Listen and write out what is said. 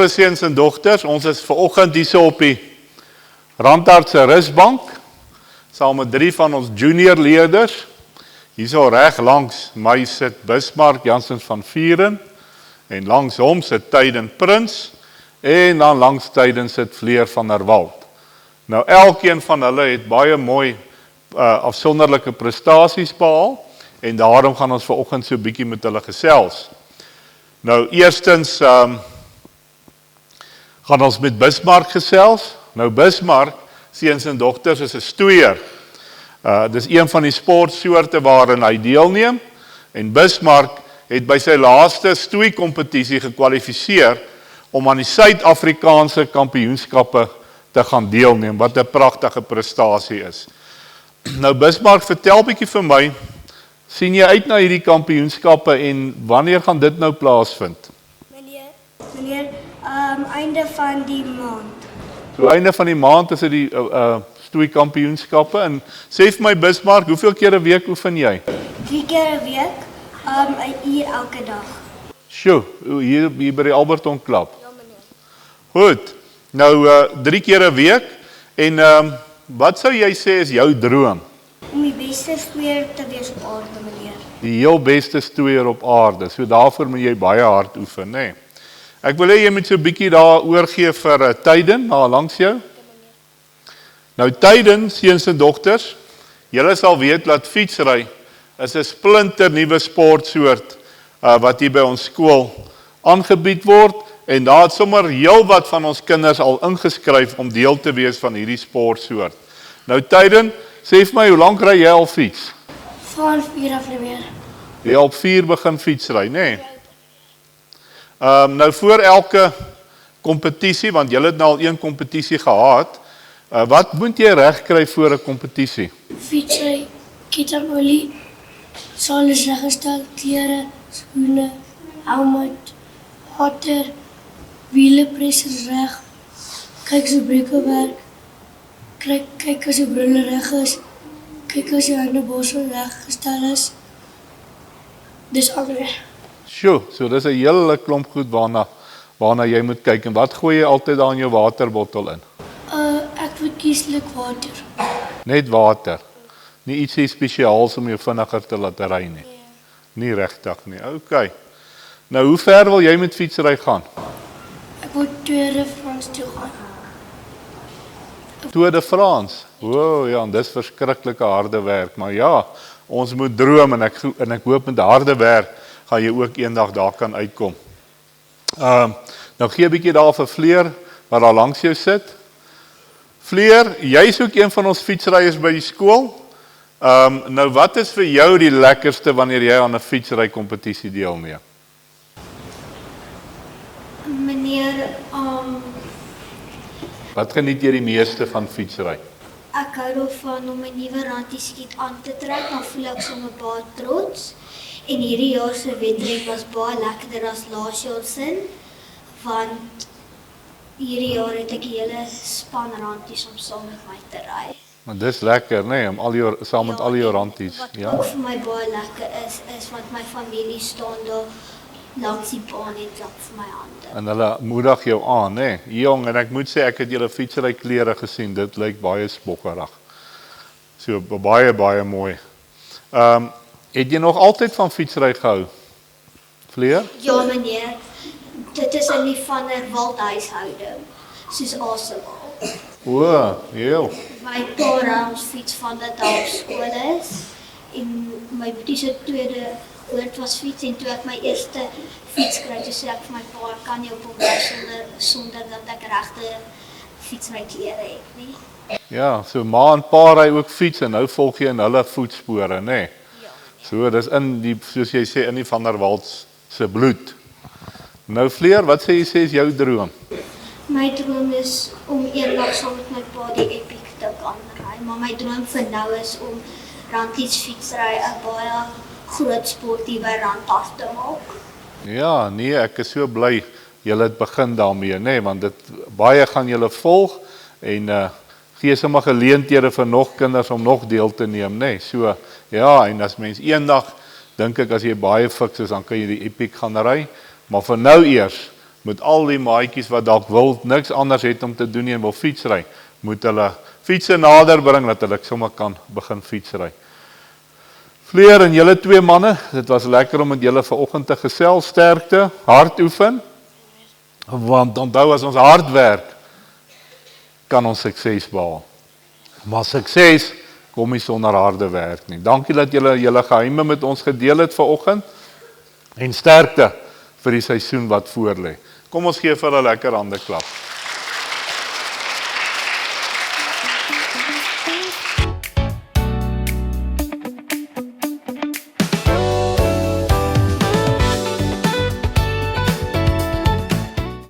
Goeiemôre seuns en dogters, ons is vanoggend hier so op die Randhartse Rusbank, saam met 3 van ons junior leerders. Hier so reg langs my sit Bismarck Janssens van Vieren, en langs hom sit Tydens Prins, en dan langs Tydens sit Fleur van der Walt. Nou elkeen van hulle het baie mooi afsonderlike prestasies behaal, en daarom gaan ons vanoggend so 'n bietjie met hulle gesels. Nou eerstens gaan ons met Bismarck gesels. Nou Bismarck, seuns en dogters, is 'n stoeier. Dis een van die sportsoorte waarin hy deelneem, en Bismarck het by sy laaste stoeikompetisie gekwalifiseer om aan die Suid-Afrikaanse kampioenskappe te gaan deelneem, wat 'n pragtige prestasie is. Nou Bismarck, vertel bietjie vir my, sien jy uit na hierdie kampioenskappe en wanneer gaan dit nou plaasvind? Meneer, einde van die maand. So einde van die maand is dit die stoeikampioenskappe, en sê vir my Bismarck, hoeveel keer 'n week oefen jy? 3 keer 'n week, 'n uur elke dag. Sjoe, hier by die Alberton Club. Ja, meneer. Goed, nou 3 keer 'n week, en wat sou jy sê is jou droom? Om die beste stoeier te wees op aarde, meneer. Die heel beste stoeier op aarde, so daarvoor moet jy baie hard oefen, nê? Ek wil hê jy moet so 'n bietjie daar oorgee vir Tydens, daar langs jou. Nou Tydens, seuns en dogters, julle sal weet dat fietsry is 'n splinter nuwe sportsoort wat hier by ons skool aangebied word, en daar het sommer heelwat van ons kinders al ingeskryf om deel te wees van hierdie sportsoort. Nou Tydens, sê vir my, hoe lank ry jy al fiets? Van 4 af, meneer. Jy op 4 begin fietsry, nê? Nou voor elke kompetisie, want julle het nou al een kompetisie gehad, wat moet jy regkry voor 'n kompetisie? Fietsry, ketterolie, sal is reggestel, klere, skoene, helmet, water, wiele pressers reg, kyk as die breuke werk, kyk as die brille reg is, kyk as die handeborsel reggestel is. Dis alweer. Sjoe, so dis 'n hele klomp goed waarna jy moet kyk, en wat gooi jy altyd daar in jou waterbottel in? Ek verkieslik water. Net water, nie ietsie spesiaals om jou vinniger te laat ry nie. Nie regtig nie, okay. Nou hoe ver wil jy met fietsry gaan? Ek wil Tweede Frans toe gaan. Tour de France, wow, ja, en dis verskriklike harde werk, maar ja, ons moet droom, en ek hoop met harde werk, gaan jy ook eendag daar kan uitkom. Nou gee 'n bietjie daar vir Fleur, wat daar langs jou sit. Fleur, jy is ook een van ons fietsryers by die skool. Nou wat is vir jou die lekkerste wanneer jy aan 'n fietsry kompetisie deelneem? Meneer, Wat geniet jy die meeste van fietsry? ek hou daarvan om 'n nuwe rantieskie aan te trek, dan voel ek sommer baie trots. En hierdie jaar se wedren was baie lekkerder as laas jaar se, want hierdie jaar het ek die hele span ranties om saam met my te ry. Maar dis lekker, nee, om saam met al jou ranties. Wat Ja. ook vir my baie lekker is want my familie staan daar langs die baan en klap vir my hande. En hulle moedig jou aan, nê? Jong, en ek moet sê, ek het julle fietsry klere gesien, dit lyk baie spokkerig. So, baie mooi. Het jy nog altyd van fietsry gehou? Fleur? Ja, meneer. Dit is in die Van der Walt huishouding, soos asemhaal. O, heel. My pa ry ons fiets van dit af skool is, en my boetie se tweede woord was fiets, en toe ek my eerste fiets kry, toe sê ek vir my pa, ek kan nie op hom ry sonder dat ek regte fietsryklere het nie. Ja, so ma en pa ry ook fiets, en nou volg jy in hulle voetspore, nê? Ja. So, dis in die, soos jy sê, in die Van der Walt se bloed. Nou Fleur, wat sê jy sê is jou droom? My droom is om eendag saam met my pa die Epic te kan ry, maar my droom vir nou is om ranties fietsry 'n baie groot sport hier by Randhart te maak. Ja, nee, ek is so bly julle het begin daarmee, nê, want baie gaan julle volg, en gee sommer geleenthede vir nog kinders om nog deel te neem, nê. So ja, en as mens eendag dink ek as jy baie fiks is, dan kan jy die Epic gaan ry, maar vir nou eers met al die maatjies wat dalk wil niks anders het om te doen nie en wil fietsry, moet hulle fietsen nader bring, dat hulle sommer kan begin fietsry. Fleur en julle 2 manne, dit was lekker om met julle vanoggend te gesels, sterkte, hard oefen, want onthou as ons hard werk, kan ons sukses behaal. Maar sukses kom nie sonder harde werk nie. Dankie dat julle geheime met ons gedeel het vanoggend, en sterkte vir die seisoen wat voor lê. Kom ons gee vir hulle 'n lekker hande klap.